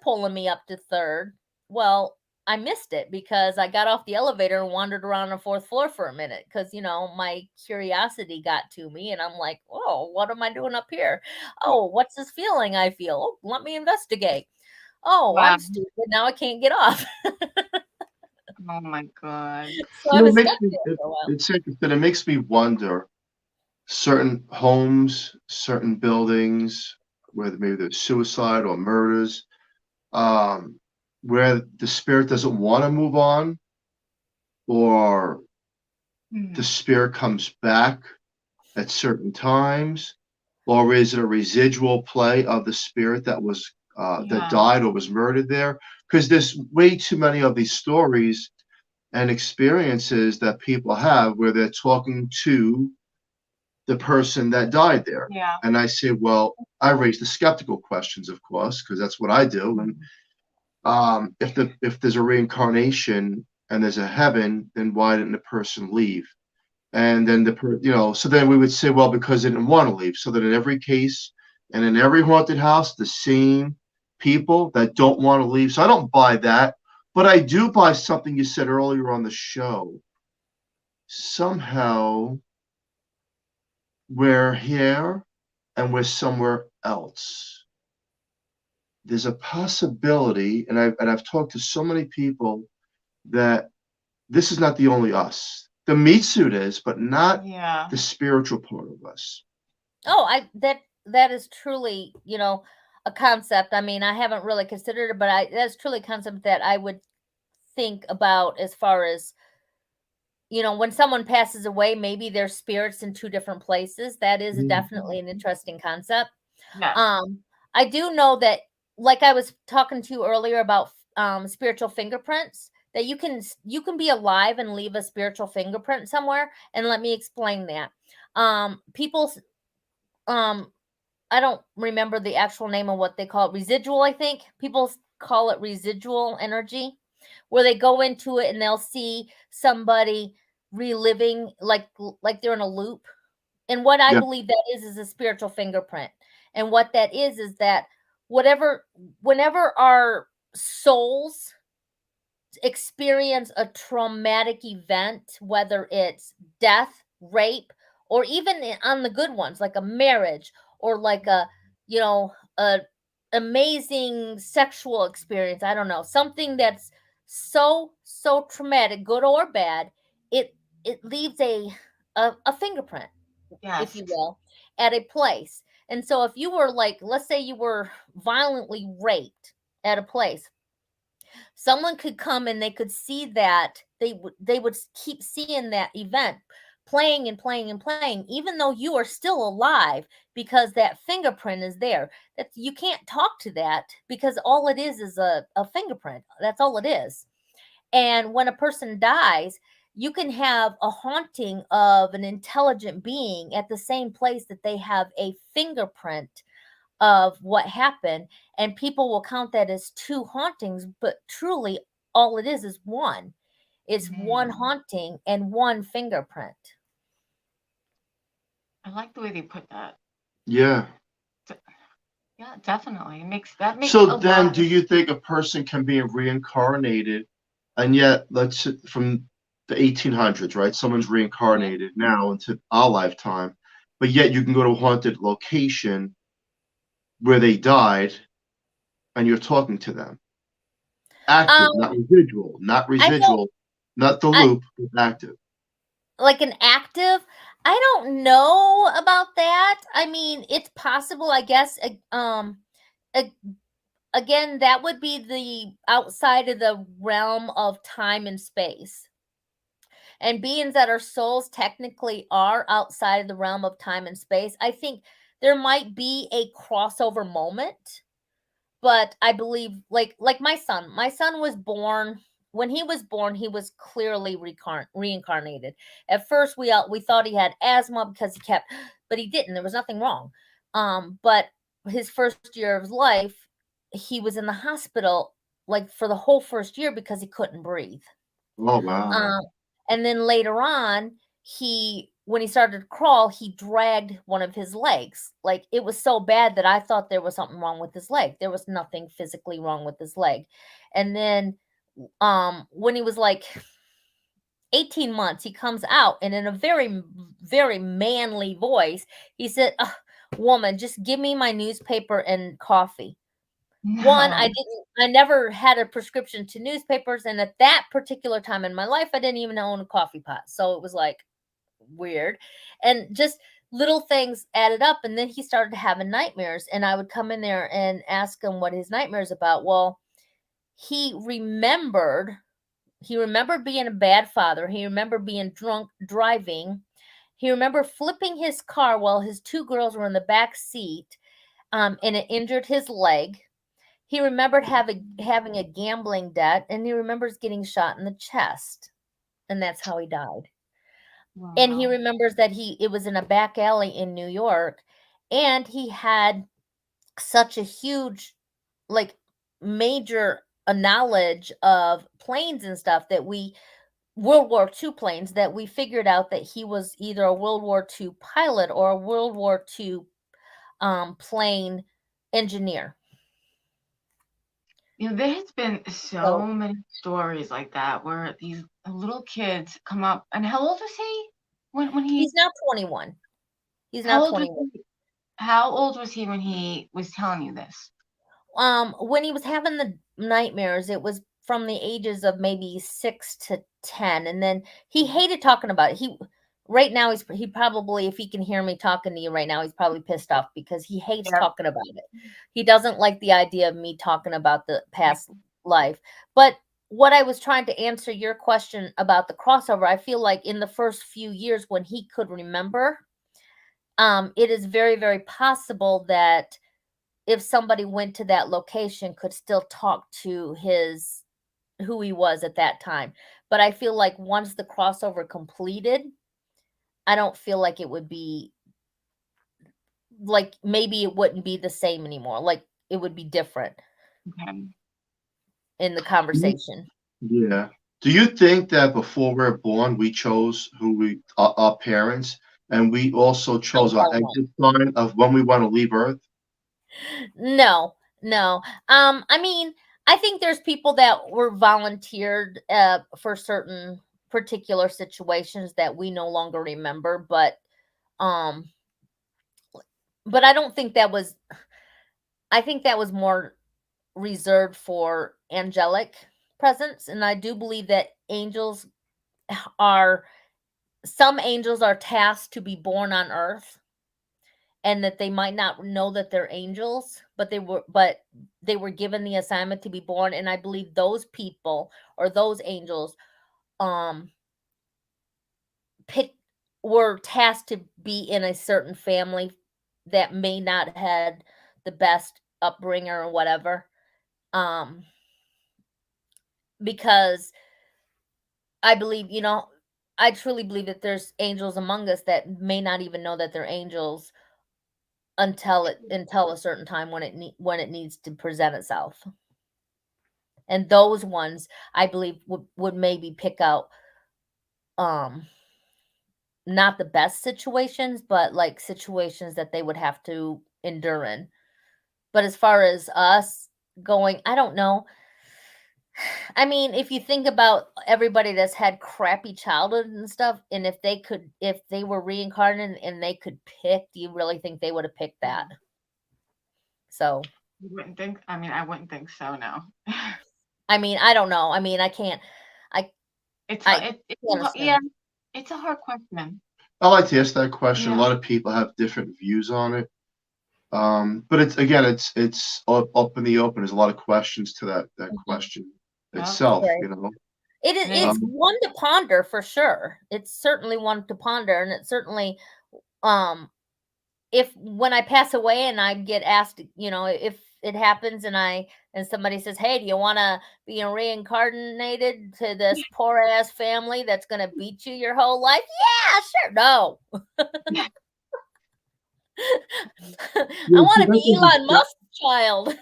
Speaker 3: pulling me up to 3rd, well, I missed it because I got off the elevator and wandered around the 4th floor for a minute because, my curiosity got to me, and I'm like, oh, what am I doing up here? Oh, what's this feeling I feel? Oh, let me investigate. Oh, wow. I'm stupid. Now I can't get off.
Speaker 2: Oh my God.
Speaker 3: So I was stuck there for a while.
Speaker 4: It's interesting. It makes me wonder, certain homes, certain buildings, whether maybe there's suicide or murders, where the spirit doesn't want to move on, or the spirit comes back at certain times, or is it a residual play of the spirit that was that died or was murdered there? Because there's way too many of these stories and experiences that people have where they're talking to the person that died there.
Speaker 2: Yeah.
Speaker 4: And I say, well, I raise the skeptical questions, of course, because that's what I do. And if there's a reincarnation and there's a heaven, then why didn't the person leave? And then so then we would say, well, because they didn't want to leave. So that in every case and in every haunted house, the same people that don't want to leave. So I don't buy that, but I do buy something you said earlier on the show. Somehow we're here and we're somewhere else, there's a possibility, and I've talked to so many people, that this is not the only us. The meat suit is, but not the spiritual part of us.
Speaker 3: Oh, that is truly, a concept. I mean, I haven't really considered it, but that's truly a concept that I would think about as far as, when someone passes away, maybe their spirits in two different places. That is definitely an interesting concept.
Speaker 2: Yes.
Speaker 3: I do know that, like I was talking to you earlier about spiritual fingerprints, that you can be alive and leave a spiritual fingerprint somewhere. And let me explain that. People, I don't remember the actual name of what they call it. Residual, I think. People call it residual energy, where they go into it and they'll see somebody reliving like they're in a loop. And what I believe that is a spiritual fingerprint. And what that is that whenever our souls experience a traumatic event, whether it's death, rape, or even on the good ones, like a marriage, or like a amazing sexual experience, I don't know, something that's so traumatic, good or bad, it leaves a fingerprint, if you will, at a place. And so if you were, like, let's say you were violently raped at a place, someone could come and they could see that, they would keep seeing that event playing and playing and playing, even though you are still alive, because that fingerprint is there. That you can't talk to that, because all it is a fingerprint. That's all it is. And when a person dies, you can have a haunting of an intelligent being at the same place that they have a fingerprint of what happened, and people will count that as two hauntings, but truly all it is one. It's one haunting and one fingerprint.
Speaker 2: I like the way they put that.
Speaker 4: Yeah.
Speaker 2: Yeah, definitely. That makes
Speaker 4: so then do you think a person can be reincarnated, and yet from the 1800s, right? Someone's reincarnated now into our lifetime, but yet you can go to a haunted location where they died and you're talking to them. Active, not residual, not the loop, but active.
Speaker 3: Like an active? I don't know about that. I mean, it's possible, I guess. Again, that would be the outside of the realm of time and space. And beings that our souls technically are outside of the realm of time and space, I think there might be a crossover moment. But I believe, like my son was born. When he was born, he was clearly reincarnated. At first, we thought he had asthma because but he didn't. There was nothing wrong. But his first year of his life, he was in the hospital like for the whole first year because he couldn't breathe.
Speaker 4: Oh wow!
Speaker 3: And then later on, when he started to crawl, he dragged one of his legs. Like, it was so bad that I thought there was something wrong with his leg. There was nothing physically wrong with his leg. And then when he was like 18 months, he comes out, and in a very, very manly voice, he said, "Woman, just give me my newspaper and coffee."
Speaker 2: No.
Speaker 3: One, I never had a prescription to newspapers, and at that particular time in my life, I didn't even own a coffee pot. So it was like weird, and just little things added up. And then he started having nightmares, and I would come in there and ask him what his nightmares about. Well, he remembered being a bad father. He remembered being drunk driving. He remembered flipping his car while his two girls were in the back seat, and it injured his leg. He remembered having a gambling debt, and he remembers getting shot in the chest, and that's how he died.
Speaker 2: Wow.
Speaker 3: And he remembers that it was in a back alley in New York, and he had such a huge, like, major knowledge of planes and stuff that World War II planes, that we figured out that he was either a World War II pilot or a World War II plane engineer.
Speaker 2: There has been so many stories like that where these little kids come up. And how old is he? When
Speaker 3: he's now 21. He's
Speaker 2: how
Speaker 3: now
Speaker 2: old
Speaker 3: 21.
Speaker 2: Was he? How old was he when he was telling you this?
Speaker 3: When he was having the nightmares, it was from the ages of maybe 6 to 10, and then he hated talking about it. Right now he probably, if he can hear me talking to you right now, he's probably pissed off because he hates
Speaker 2: Yep.
Speaker 3: talking about it. He doesn't like the idea of me talking about the past life. But what I was trying to answer your question about the crossover, I feel like in the first few years when he could remember, it is very, very possible that if somebody went to that location could still talk to who he was at that time. But I feel like once the crossover completed, I don't feel like it would be like, maybe it wouldn't be the same anymore. Like, it would be different
Speaker 2: Okay.
Speaker 3: in the conversation.
Speaker 4: Yeah. Do you think that before we're born, we chose our parents, and we also chose our
Speaker 3: don't know.
Speaker 4: exit sign of when we want to leave Earth?
Speaker 3: No, no. I mean, I think there's people that were volunteered for certain particular situations that we no longer remember, um but I don't think that was, I think that was more reserved for angelic presence, and I do believe that are some angels are tasked to be born on earth, and that they might not know that they're angels, but they were given the assignment to be born, and I believe those people or those angels um pick were tasked to be in a certain family that may not had the best upbringer or whatever, um because I believe, I truly believe that there's angels among us that may not even know that they're angels until a certain time when it needs to present itself. And those ones I believe would maybe pick out um not the best situations, but like situations that they would have to endure in. But as far as us going, I don't know. I mean, if you think about everybody that's had crappy childhood and stuff, and if they were reincarnated and they could pick, do you really think they would have picked that? So,
Speaker 2: You wouldn't think. I mean, I wouldn't think so. No.
Speaker 3: I mean, I don't know. I mean, I can't. I
Speaker 2: It's
Speaker 3: I can't
Speaker 2: yeah.
Speaker 3: assume.
Speaker 2: It's a hard question.
Speaker 4: I like to ask that question. A
Speaker 2: Yeah.
Speaker 4: lot of people have different views on it. But it's up in the open. There's a lot of questions to that
Speaker 3: Mhm.
Speaker 4: question
Speaker 2: Yep.
Speaker 4: itself,
Speaker 3: Right.
Speaker 4: you know.
Speaker 3: It's one to ponder for sure. It's certainly one to ponder, and it's certainly um if when I pass away and I get asked, if it happens and somebody says, "Hey, do you want to be reincarnated to this poor ass family that's going to beat you your whole life?" Yeah, sure. No. I want to be Elon Musk's child.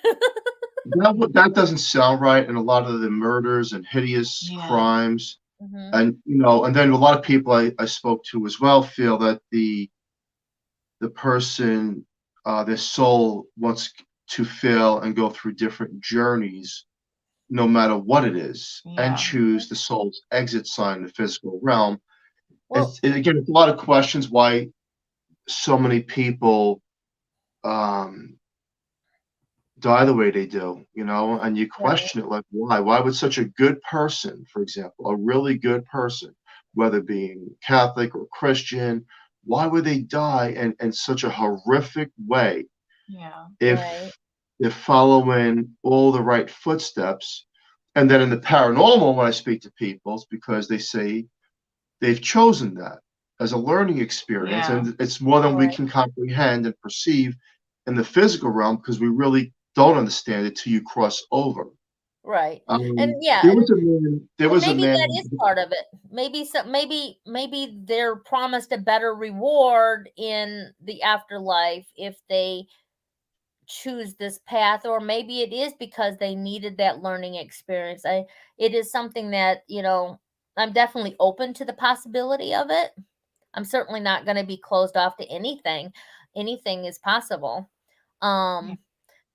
Speaker 4: That doesn't sound right, and a lot of the murders and hideous
Speaker 2: Yeah.
Speaker 4: crimes,
Speaker 3: Mhm.
Speaker 4: and then a lot of people I spoke to as well feel that the person, their soul wants to feel and go through different journeys, no matter what it is, and
Speaker 2: Yeah.
Speaker 4: choose the soul's exit sign in the physical realm.
Speaker 3: Well,
Speaker 4: Again, it's a lot of questions why so many people um, die the way they do, and you
Speaker 3: right,
Speaker 4: question it, like, why? Why would such a good person, for example, a really good person, whether being Catholic or Christian, why would they die in such a horrific way
Speaker 2: Yeah.
Speaker 3: right,
Speaker 4: if they're following all the right footsteps? And then in the paranormal, when I speak to people, it's because they say they've chosen that as a learning experience,
Speaker 2: Yeah.
Speaker 4: and it's more than we
Speaker 3: right,
Speaker 4: can comprehend and perceive in the physical realm because we really don't understand it till you cross over.
Speaker 3: right. And yeah,
Speaker 4: There was a man. There
Speaker 3: and
Speaker 4: was a
Speaker 3: maybe that
Speaker 4: man.
Speaker 3: is part of it. Maybe they're promised a better reward in the afterlife if they choose this path, or maybe it is because they needed that learning experience. It is something that, I'm definitely open to the possibility of it. I'm certainly not going to be closed off to anything. Anything is possible.
Speaker 2: Yeah.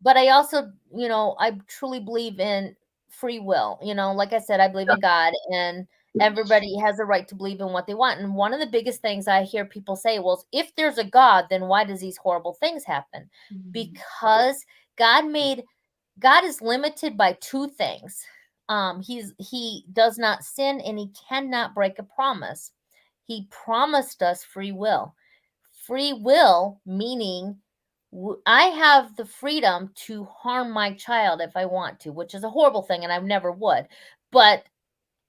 Speaker 3: But I also, I truly believe in free will. Like I said, I believe in God, and everybody has a right to believe in what they want. And one of the biggest things I hear people say, well, if there's a God, then why does these horrible things happen? Because God is limited by two things. He does not sin, and he cannot break a promise. He promised us free will. Free will meaning I have the freedom to harm my child if I want to, which is a horrible thing, and I never would. But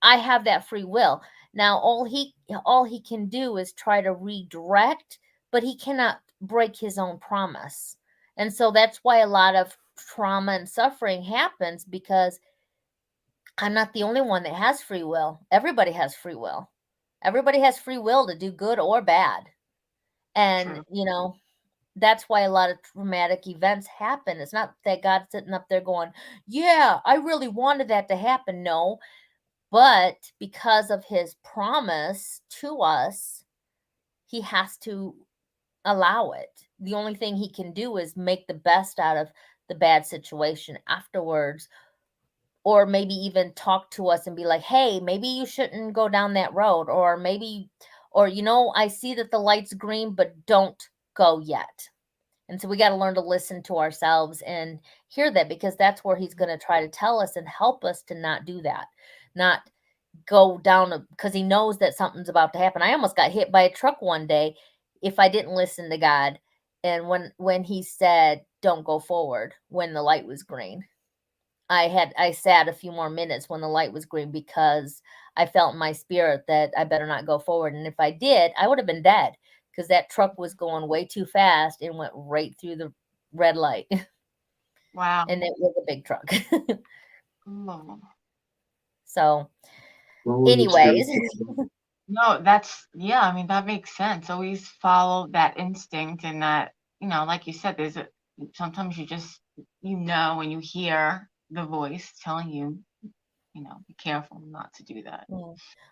Speaker 3: I have that free will. Now, all he can do is try to redirect, but he cannot break his own promise. And so that's why a lot of trauma and suffering happens, because I'm not the only one that has free will. Everybody has free will. Everybody has free will to do good or bad. And,
Speaker 2: True.
Speaker 3: that's why a lot of traumatic events happen. It's not that God's sitting up there going, yeah, I really wanted that to happen. No, but because of his promise to us, he has to allow it. The only thing he can do is make the best out of the bad situation afterwards, or maybe even talk to us and be like, hey, maybe you shouldn't go down that road, or maybe, or, I see that the light's green, but don't go yet. And so we got to learn to listen to ourselves and hear that, because that's where he's going to try to tell us and help us to not do that, not go down, because he knows that something's about to happen. I almost got hit by a truck one day if I didn't listen to God. And when he said, don't go forward when the light was green, I sat a few more minutes when the light was green, because I felt in my spirit that I better not go forward. And if I did, I would have been dead, because that truck was going way too fast and went right through the red light.
Speaker 2: Wow.
Speaker 3: And it was a big truck.
Speaker 2: Oh.
Speaker 3: So,
Speaker 4: Well,
Speaker 3: anyways.
Speaker 2: No, I mean, that makes sense. Always follow that instinct, and that, like you said, sometimes you just, when you hear the voice telling you, be careful not to do that.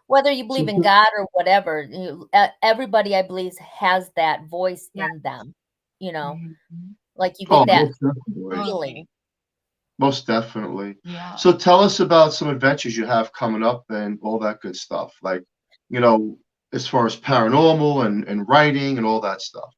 Speaker 3: Whether you believe in God or whatever, everybody, I believe, has that voice
Speaker 2: Yeah.
Speaker 3: in them.
Speaker 2: Mhm.
Speaker 3: Like you get that
Speaker 4: most definitely.
Speaker 3: feeling.
Speaker 4: Most definitely.
Speaker 2: Yeah.
Speaker 4: So tell us about some adventures you have coming up and all that good stuff. Like, as far as paranormal and writing and all that stuff.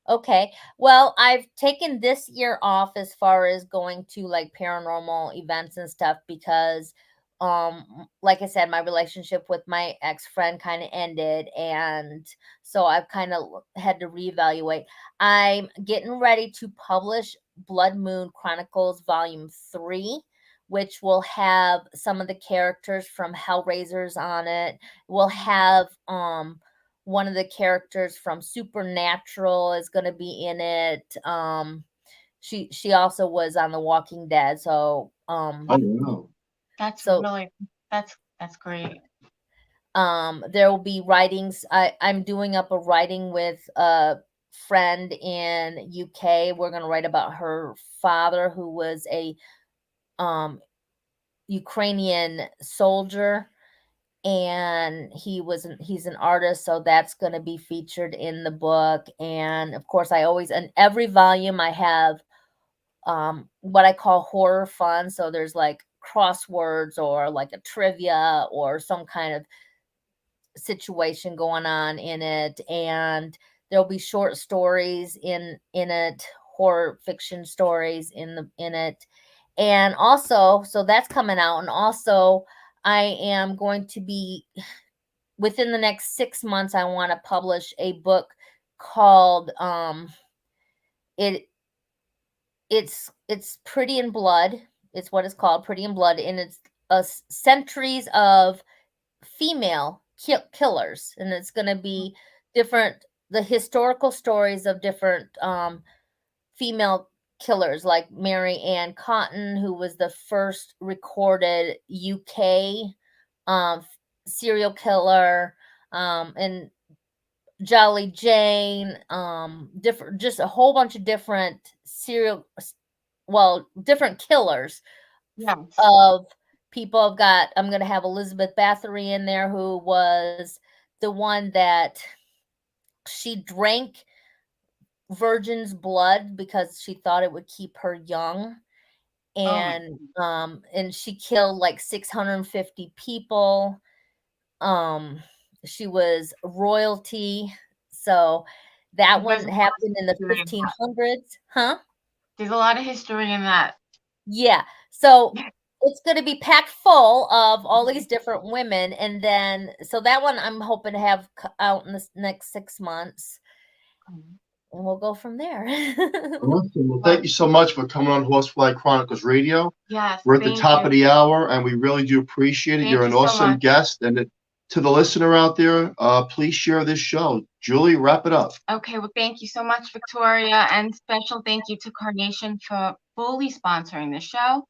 Speaker 3: Okay. Well, I've taken this year off as far as going to like paranormal events and stuff, because like I said, my relationship with my ex-friend kind of ended, and so I've kind of had to reevaluate. I'm getting ready to publish Blood Moon Chronicles Volume 3, which will have some of the characters from Hellraisers on it. We'll have one of the characters from Supernatural is going to be in it. She also was on The Walking Dead. So
Speaker 4: Oh, wow.
Speaker 2: That's great.
Speaker 3: There will be writings. I'm doing up a writing with a friend in UK. We're going to write about her father, who was a Ukrainian soldier, and he's an artist, so that's going to be featured in the book. And of course, in every volume I have what I call horror fun. So there's like crosswords, or like a trivia, or some kind of situation going on in it, and there'll be short stories in it, horror fiction stories in it. And also, so that's coming out. And also, I am going to be, within the next 6 months, I want to publish a book called it it's Pretty in Blood. It's what it's called, Pretty in Blood, and it's centuries of female killers, and it's going to be the historical stories of different female killers, like Mary Ann Cotton, who was the first recorded UK serial killer, and Jolly Jane, different, just a whole bunch of different different killers.
Speaker 2: Yes.
Speaker 3: Of people. I'm going to have Elizabeth Bathory in there, who was the one that she drank virgin's blood because she thought it would keep her young. and she killed like 650 people. She was royalty, so that one happened in the 1500s. Huh?
Speaker 2: There's a lot of history in that.
Speaker 3: Yeah, so it's going to be packed full of all these different women, and then so that one I'm hoping to have out in the next 6 months, and we'll go from there.
Speaker 4: Awesome. Well, thank you so much for coming on Horsefly Chronicles Radio.
Speaker 2: Yes,
Speaker 4: we're at the top of the hour, and we really do appreciate it. You're an awesome guest, and to the listener out there, please share this show. Julie, wrap it up.
Speaker 2: Okay, well, thank you so much, Victoria, and special thank you to Carnation for fully sponsoring the show,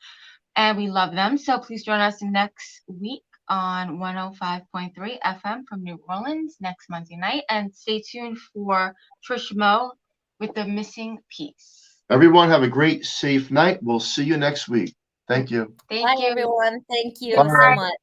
Speaker 2: and we love them. So please join us next week on 105.3 FM from New Orleans next Monday night, and stay tuned for Trish Mo with The Missing Piece.
Speaker 4: Everyone have a great, safe night. We'll see you next week. Thank you.
Speaker 3: Bye, everyone. Thank you so much.